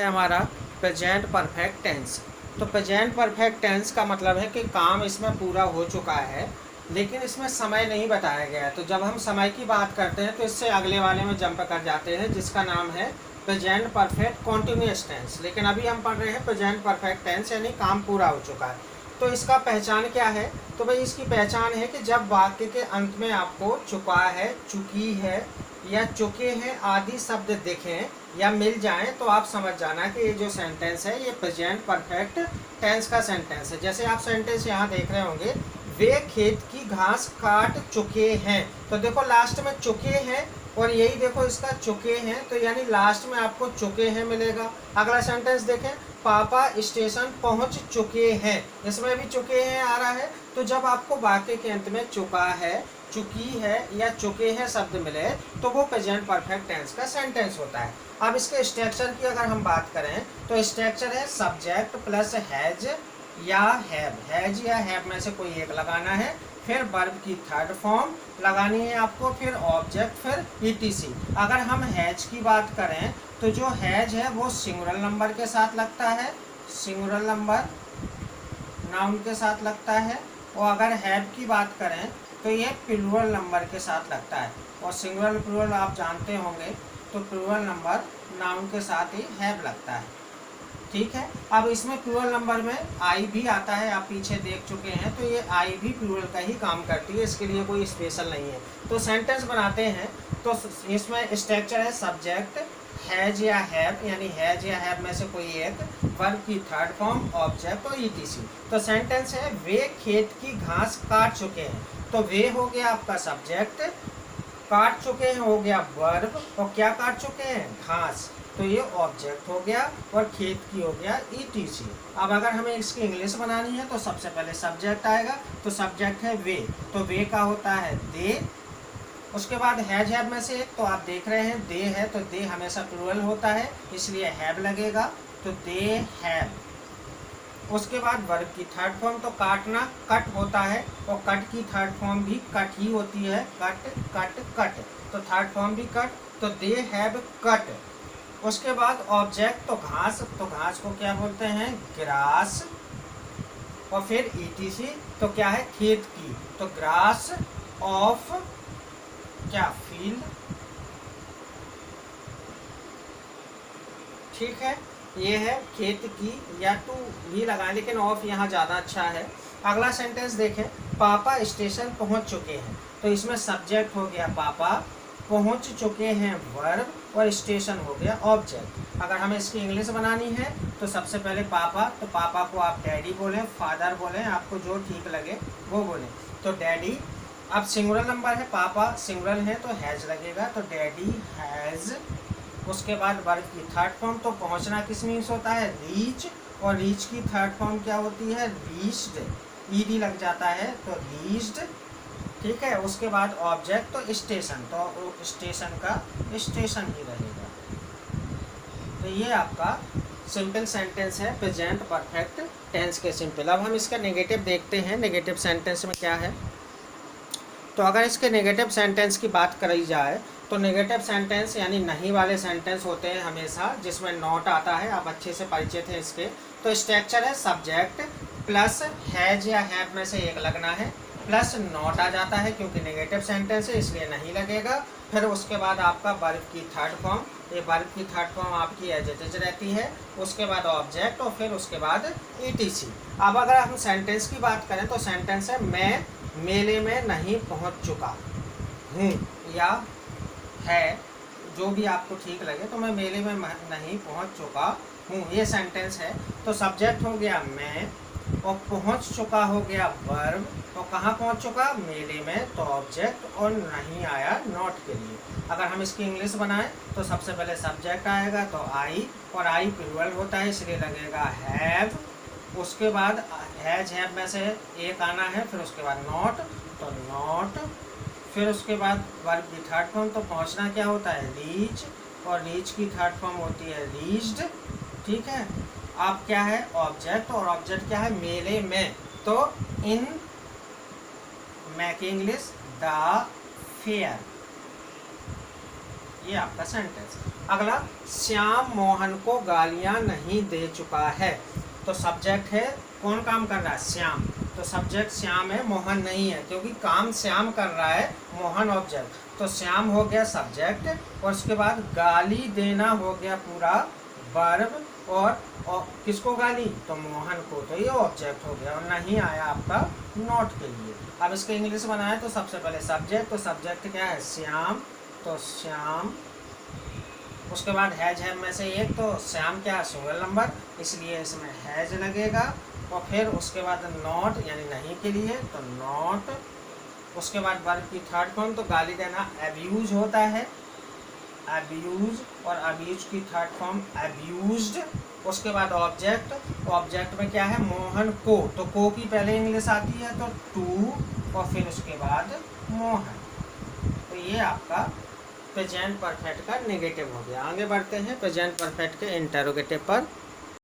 हमारा present perfect tense. तो present perfect tense का मतलब है कि काम इसमें पूरा हो चुका है, लेकिन इसमें समय नहीं बताया गया है। तो जब हम समय की बात करते हैं तो इससे अगले वाले में जंप कर जाते हैं, जिसका नाम है प्रेजेंट परफेक्ट कॉन्टिन्यूअस टेंस। लेकिन अभी हम पढ़ रहे हैं प्रेजेंट परफेक्ट टेंस, यानी काम पूरा हो चुका है। तो इसका पहचान क्या है? तो भाई इसकी पहचान है कि जब वाक्य के अंत में आपको चुका है, चुकी है या चुके हैं आदि शब्द दिखें या मिल जाएं, तो आप समझ जाना कि ये जो सेंटेंस है ये प्रेजेंट परफेक्ट टेंस का सेंटेंस है। जैसे आप सेंटेंस यहाँ देख रहे होंगे, वे खेत की घास काट चुके हैं। तो देखो लास्ट में चुके हैं, और यही देखो इसका चुके हैं, तो यानी लास्ट में आपको चुके हैं मिलेगा। अगला सेंटेंस देखें, पापा स्टेशन पहुंच चुके हैं, इसमें भी चुके हैं आ रहा है। तो जब आपको वाक्य के अंत में चुका है, चुकी है या चुके हैं शब्द मिले, तो वो प्रेजेंट परफेक्ट टेंस का सेंटेंस होता है। अब इसके स्ट्रक्चर की अगर हम बात करें तो स्ट्रक्चर है सब्जेक्ट प्लस हैज या हैज या हैव में से कोई एक लगाना है, फिर वर्ब की थर्ड फॉर्म लगानी है आपको, फिर ऑब्जेक्ट, फिर ईटीसी। अगर हम हैज की बात करें तो जो हैज है वो सिंगुलर नंबर के साथ लगता है, सिंगुलर नंबर नाउन के साथ लगता है। और अगर हैव की बात करें तो ये प्लूरल नंबर के साथ लगता है, और सिंगुलर प्लूरल आप जानते होंगे, तो प्लूरल नंबर नाउन के साथ ही हैव लगता है। ठीक है, अब इसमें प्लूरल नंबर में आई भी आता है, आप पीछे देख चुके हैं, तो ये आई भी प्लूरल का ही काम करती है, इसके लिए कोई स्पेशल नहीं है। तो सेंटेंस बनाते हैं तो इसमें स्ट्रक्चर है सब्जेक्ट, हैज या हैव, यानी हैज या हैव में से कोई एक, वर्ब की थर्ड फॉर्म, ऑब्जेक्ट और ईटीसी। तो सेंटेंस है वे खेत की घास काट चुके हैं, तो वे हो गया आपका सब्जेक्ट, काट चुके हैं हो गया वर्ब, और क्या काट चुके हैं? घास, तो ये ऑब्जेक्ट हो गया, और खेत की हो गया ईटीसी। अब अगर हमें इसकी इंग्लिश बनानी है तो सबसे पहले सब्जेक्ट आएगा, तो सब्जेक्ट है वे, तो वे का होता है दे। उसके बाद हैज हैव में से एक, तो आप देख रहे हैं दे है, तो दे हमेशा प्लूरल होता है, इसलिए हैव लगेगा, तो दे हैव। उसके बाद वर्ब की थर्ड फॉर्म, तो काटना कट होता है, और कट की थर्ड फॉर्म भी कट ही होती है, कट कट कट, तो थर्ड फॉर्म भी कट, तो दे हैव कट। उसके बाद ऑब्जेक्ट, तो घास, तो घास को क्या बोलते हैं? ग्रास। और फिर ईटीसी, तो क्या है? खेत की, तो ग्रास ऑफ क्या? फील्ड। ठीक है, ये है खेत की, या टू भी लगाए, लेकिन ऑफ यहाँ ज़्यादा अच्छा है। अगला सेंटेंस देखें, पापा स्टेशन पहुँच चुके हैं, तो इसमें सब्जेक्ट हो गया पापा, पहुँच चुके हैं वर्ब, और स्टेशन हो गया ऑब्जेक्ट। अगर हमें इसकी इंग्लिश बनानी है तो सबसे पहले पापा, तो पापा को आप डैडी बोलें, फादर बोलें, आपको जो ठीक लगे वो बोलें, तो डैडी। अब सिंगुलर नंबर है, पापा सिंगुलर है तो हैज लगेगा, तो डैडी हैज़। उसके बाद वर्ब की थर्ड फॉर्म, तो पहुंचना किस मीन्स होता है? रीच, और रीच की थर्ड फॉर्म क्या होती है? रीच्ड, ईडी लग जाता है, तो रीच्ड। ठीक है, उसके बाद ऑब्जेक्ट, तो स्टेशन, तो स्टेशन का स्टेशन ही रहेगा। तो ये आपका सिंपल सेंटेंस है प्रेजेंट परफेक्ट टेंस के सिंपल। अब हम इसका नेगेटिव देखते हैं, नेगेटिव सेंटेंस में क्या है। तो अगर इसके नेगेटिव सेंटेंस की बात करी जाए तो नेगेटिव सेंटेंस यानी नहीं वाले सेंटेंस होते हैं हमेशा, जिसमें नॉट आता है, आप अच्छे से परिचित हैं इसके। तो स्ट्रक्चर है सब्जेक्ट प्लस हैज या हैव में से एक लगना है, प्लस नॉट आ जाता है, क्योंकि नेगेटिव सेंटेंस है इसलिए नहीं लगेगा। फिर उसके बाद आपका वर्ब की थर्ड फॉर्म, ये वर्ब की थर्ड फॉर्म आपकी एज इट इज रहती है। उसके बाद ऑब्जेक्ट, और फिर उसके बाद ईटीसी। अब अगर हम सेंटेंस की बात करें तो सेंटेंस है मैं मेले में नहीं पहुंच चुका हूँ, या है, जो भी आपको ठीक लगे, तो मैं मेले में नहीं पहुंच चुका हूँ, ये सेंटेंस है। तो सब्जेक्ट हो गया मैं, और पहुंच चुका हो गया वर्ब, और कहाँ पहुंच चुका? मेले में, तो ऑब्जेक्ट, और नहीं आया नॉट के लिए। अगर हम इसकी इंग्लिश बनाएं तो सबसे पहले सब्जेक्ट आएगा, तो आई, और आई प्लूरल होता है इसलिए लगेगा हैव। उसके बाद हैज हैव में से एक आना है, फिर उसके बाद नॉट, तो नॉट। फिर उसके बाद वर्ब की थर्ड फॉर्म, तो पहुंचना क्या होता है? रीच, और रीच की थर्ड फॉर्म होती है रीच्ड। ठीक है, अब क्या है? ऑब्जेक्ट, और ऑब्जेक्ट क्या है? मेले में, तो इन मैक इंग्लिश द फेयर, ये आपका सेंटेंस है। अगला, श्याम मोहन को गालियां नहीं दे चुका है। तो सब्जेक्ट है, कौन काम कर रहा है? श्याम। तो सब्जेक्ट श्याम है, मोहन नहीं है, क्योंकि काम श्याम कर रहा है, मोहन ऑब्जेक्ट। तो श्याम हो गया सब्जेक्ट, और उसके बाद गाली देना हो गया पूरा वर्ब, और किसको गाली? तो मोहन को। तो ये ऑब्जेक्ट हो गया, और नहीं आया आपका नॉट के लिए। अब इसके इंग्लिश बनाए तो सबसे पहले सब्जेक्ट, तो सब्जेक्ट क्या है? श्याम। तो श्याम, उसके बाद हैज है में से एक, तो श्याम क्या है? सिंगल नंबर, इसलिए इसमें हैज लगेगा। और फिर उसके बाद नॉट यानी नहीं के लिए, तो नॉट। उसके बाद वर्ब की थर्ड फॉर्म, तो गाली देना अब्यूज होता है, अब्यूज, और अब्यूज की थर्ड फॉर्म अब्यूज्ड। उसके बाद ऑब्जेक्ट, ऑब्जेक्ट में क्या है? मोहन को। तो को की पहले इंग्लिश आती है, तो टू, और फिर उसके बाद मोहन। तो ये आपका प्रेजेंट परफेक्ट का नेगेटिव हो गया। आगे बढ़ते हैं प्रेजेंट परफेक्ट के इंटरोगेटिव पर।